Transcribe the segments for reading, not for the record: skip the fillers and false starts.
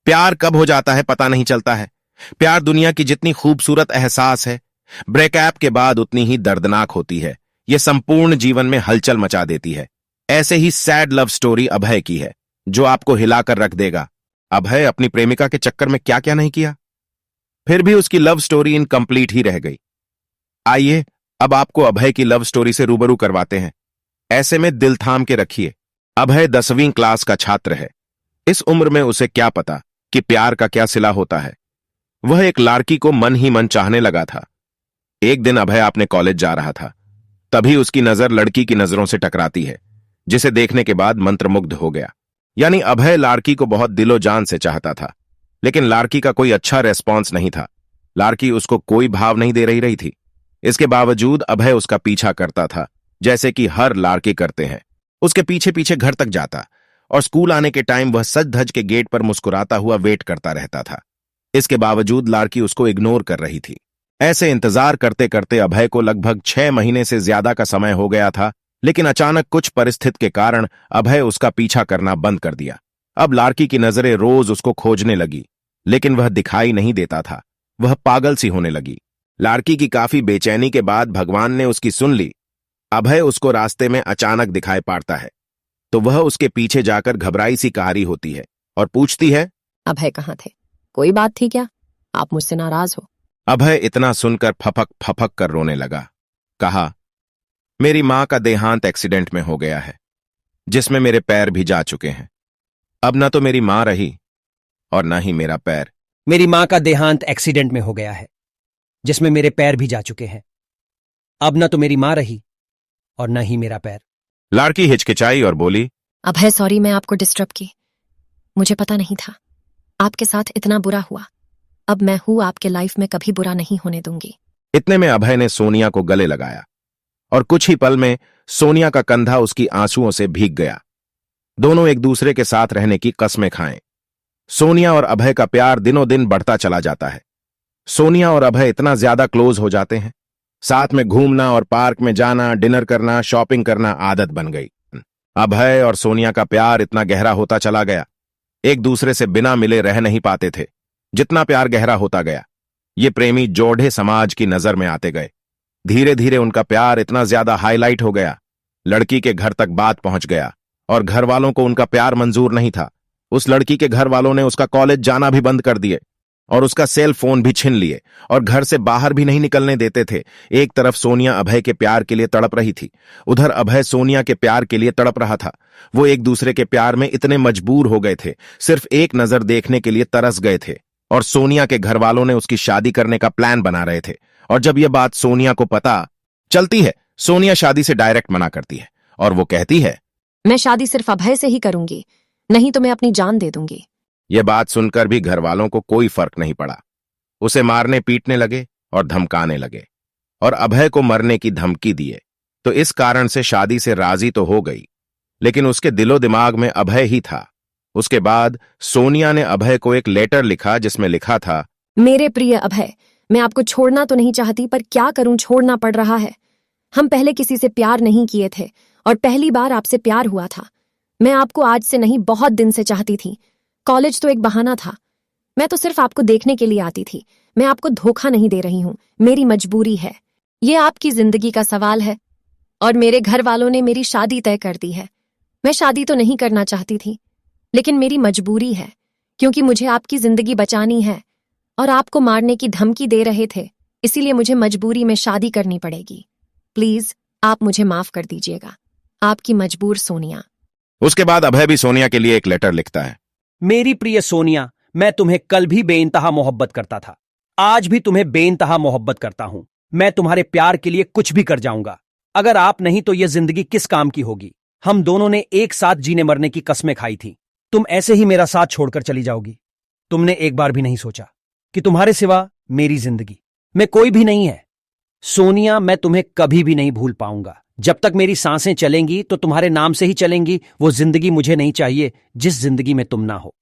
प्यार कब हो जाता है पता नहीं चलता है। प्यार दुनिया की जितनी खूबसूरत एहसास है, ब्रेकअप के बाद उतनी ही दर्दनाक होती है। यह संपूर्ण जीवन में हलचल मचा देती है। ऐसे ही सैड लव स्टोरी अभय की है, जो आपको हिलाकर रख देगा। अभय अपनी प्रेमिका के चक्कर में क्या क्या नहीं किया, फिर भी उसकी लव स्टोरी इनकम्प्लीट ही रह गई। आइए अब आपको अभय की लव स्टोरी से रूबरू करवाते हैं। ऐसे में दिल थाम के रखिए। अभय 10वीं क्लास का छात्र है। इस उम्र में उसे क्या पता कि प्यार का क्या सिला होता है। वह एक लड़की को मन ही मन चाहने लगा था। एक दिन अभय अपने कॉलेज जा रहा था, तभी उसकी नजर लड़की की नजरों से टकराती है, जिसे देखने के बाद मंत्रमुग्ध हो गया। यानी अभय लड़की को बहुत दिलो जान से चाहता था, लेकिन लड़की का कोई अच्छा रेस्पॉन्स नहीं था। लड़की उसको कोई भाव नहीं दे रही थी। इसके बावजूद अभय उसका पीछा करता था, जैसे कि हर लड़के करते हैं। उसके पीछे पीछे घर तक जाता और स्कूल आने के टाइम वह सज धज के गेट पर मुस्कुराता हुआ वेट करता रहता था। इसके बावजूद लड़की उसको इग्नोर कर रही थी। ऐसे इंतजार करते करते अभय को लगभग 6 महीने से ज्यादा का समय हो गया था, लेकिन अचानक कुछ परिस्थिति के कारण अभय उसका पीछा करना बंद कर दिया। अब लड़की की नजरें रोज उसको खोजने लगी, लेकिन वह दिखाई नहीं देता था। वह पागल सी होने लगी। लड़की की काफी बेचैनी के बाद भगवान ने उसकी सुन ली। अभय उसको रास्ते में अचानक दिखाई पड़ता है, तो वह उसके पीछे जाकर घबराई सी कहारी होती है और पूछती है, अभय कहाँ थे? कोई बात थी क्या? आप मुझसे नाराज हो? अभय इतना सुनकर फपक फपक कर रोने लगा। कहा, मेरी मां का देहांत एक्सीडेंट में हो गया है, जिसमें मेरे पैर भी जा चुके हैं। अब न तो मेरी मां रही और न ही मेरा पैर। मेरी मां का देहांत एक्सीडेंट में हो गया है, जिसमें मेरे पैर भी जा चुके हैं। अब न तो मेरी मां रही और न ही मेरा पैर। लड़की हिचकिचाई और बोली, अभय सॉरी, मैं आपको डिस्टर्ब की। मुझे पता नहीं था आपके साथ इतना बुरा हुआ। अब मैं हूं आपके लाइफ में, कभी बुरा नहीं होने दूंगी। इतने में अभय ने सोनिया को गले लगाया और कुछ ही पल में सोनिया का कंधा उसकी आंसुओं से भीग गया। दोनों एक दूसरे के साथ रहने की कस्में खाएं। सोनिया और अभय का प्यार दिनों दिन बढ़ता चला जाता है। सोनिया और अभय इतना ज्यादा क्लोज हो जाते हैं, साथ में घूमना और पार्क में जाना, डिनर करना, शॉपिंग करना आदत बन गई। अभय और सोनिया का प्यार इतना गहरा होता चला गया, एक दूसरे से बिना मिले रह नहीं पाते थे। जितना प्यार गहरा होता गया, ये प्रेमी जोड़े समाज की नजर में आते गए। धीरे धीरे उनका प्यार इतना ज्यादा हाईलाइट हो गया, लड़की के घर तक बात पहुंच गया और घर वालों को उनका प्यार मंजूर नहीं था। उस लड़की के घर वालों ने उसका कॉलेज जाना भी बंद कर दिए और उसका सेल फोन भी छीन लिए और घर से बाहर भी नहीं निकलने देते थे। एक तरफ सोनिया अभय के प्यार के लिए तड़प रही थी, उधर अभय सोनिया के प्यार के लिए तड़प रहा था। वो एक दूसरे के प्यार में इतने मजबूर हो गए थे, सिर्फ एक नजर देखने के लिए तरस गए थे। और सोनिया के घर वालों ने उसकी शादी करने का प्लान बना रहे थे। और जब यह बात सोनिया को पता चलती है, सोनिया शादी से डायरेक्ट मना करती है और वो कहती है, मैं शादी सिर्फ अभय से ही करूंगी, नहीं तो मैं अपनी जान दे दूंगी। यह बात सुनकर भी घर वालों को कोई फर्क नहीं पड़ा। उसे मारने पीटने लगे और धमकाने लगे और अभय को मरने की धमकी दिए। तो इस कारण से शादी से राजी तो हो गई, लेकिन उसके दिलो दिमाग में अभय ही था। उसके बाद सोनिया ने अभय को एक लेटर लिखा, जिसमें लिखा था, मेरे प्रिय अभय, मैं आपको छोड़ना तो नहीं चाहती, पर क्या करूं, छोड़ना पड़ रहा है। हम पहले किसी से प्यार नहीं किए थे और पहली बार आपसे प्यार हुआ था। मैं आपको आज से नहीं, बहुत दिन से चाहती थी। कॉलेज तो एक बहाना था, मैं तो सिर्फ आपको देखने के लिए आती थी। मैं आपको धोखा नहीं दे रही हूं, मेरी मजबूरी है। ये आपकी जिंदगी का सवाल है और मेरे घर वालों ने मेरी शादी तय कर दी है। मैं शादी तो नहीं करना चाहती थी, लेकिन मेरी मजबूरी है, क्योंकि मुझे आपकी जिंदगी बचानी है और आपको मारने की धमकी दे रहे थे, इसीलिए मुझे मजबूरी में शादी करनी पड़ेगी। प्लीज आप मुझे माफ कर दीजिएगा। आपकी मजबूर सोनिया। उसके बाद अभय भी सोनिया के लिए एक लेटर लिखता है, मेरी प्रिय सोनिया, मैं तुम्हें कल भी बेइंतहा मोहब्बत करता था, आज भी तुम्हें बेइंतहा मोहब्बत करता हूं। मैं तुम्हारे प्यार के लिए कुछ भी कर जाऊंगा। अगर आप नहीं तो यह जिंदगी किस काम की होगी। हम दोनों ने एक साथ जीने मरने की कस्में खाई थी। तुम ऐसे ही मेरा साथ छोड़कर चली जाओगी। तुमने एक बार भी नहीं सोचा कि तुम्हारे सिवा मेरी जिंदगी में कोई भी नहीं है। सोनिया, मैं तुम्हें कभी भी नहीं भूल पाऊंगा। जब तक मेरी सांसें चलेंगी तो तुम्हारे नाम से ही चलेंगी। वो जिंदगी मुझे नहीं चाहिए जिस जिंदगी में तुम ना हो।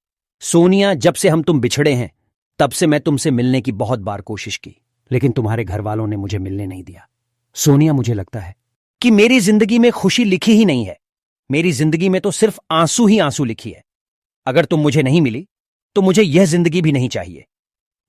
सोनिया, जब से हम तुम बिछड़े हैं, तब से मैं तुमसे मिलने की बहुत बार कोशिश की, लेकिन तुम्हारे घर वालों ने मुझे मिलने नहीं दिया। सोनिया, मुझे लगता है कि मेरी जिंदगी में खुशी लिखी ही नहीं है। मेरी जिंदगी में तो सिर्फ आंसू ही आंसू लिखी है। अगर तुम मुझे नहीं मिली तो मुझे यह जिंदगी भी नहीं चाहिए।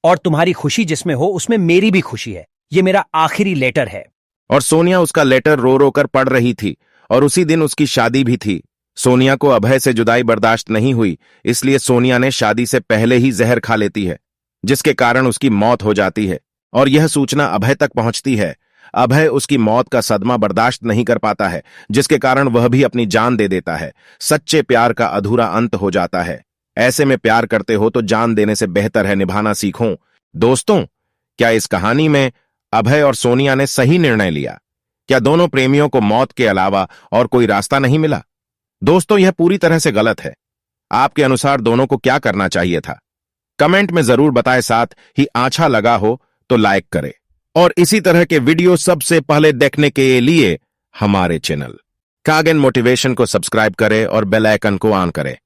और तुम्हारी खुशी जिसमें हो उसमें मेरी भी खुशी है। ये मेरा आखिरी लेटर है। और सोनिया उसका लेटर रो रो कर पढ़ रही थी और उसी दिन उसकी शादी भी थी। सोनिया को अभय से जुदाई बर्दाश्त नहीं हुई, इसलिए सोनिया ने शादी से पहले ही जहर खा लेती है, जिसके कारण उसकी मौत हो जाती है। और यह सूचना अभय तक पहुंचती है। अभय उसकी मौत का सदमा बर्दाश्त नहीं कर पाता है, जिसके कारण वह भी अपनी जान दे देता है। सच्चे प्यार का अधूरा अंत हो जाता है। ऐसे में प्यार करते हो तो जान देने से बेहतर है निभाना सीखो। दोस्तों, क्या इस कहानी में अभय और सोनिया ने सही निर्णय लिया? क्या दोनों प्रेमियों को मौत के अलावा और कोई रास्ता नहीं मिला? दोस्तों, यह पूरी तरह से गलत है। आपके अनुसार दोनों को क्या करना चाहिए था? कमेंट में जरूर बताएं। साथ ही अच्छा लगा हो तो लाइक करें और इसी तरह के वीडियो सबसे पहले देखने के लिए हमारे चैनल कागन मोटिवेशन को सब्सक्राइब करें और बेल आइकन को ऑन करें।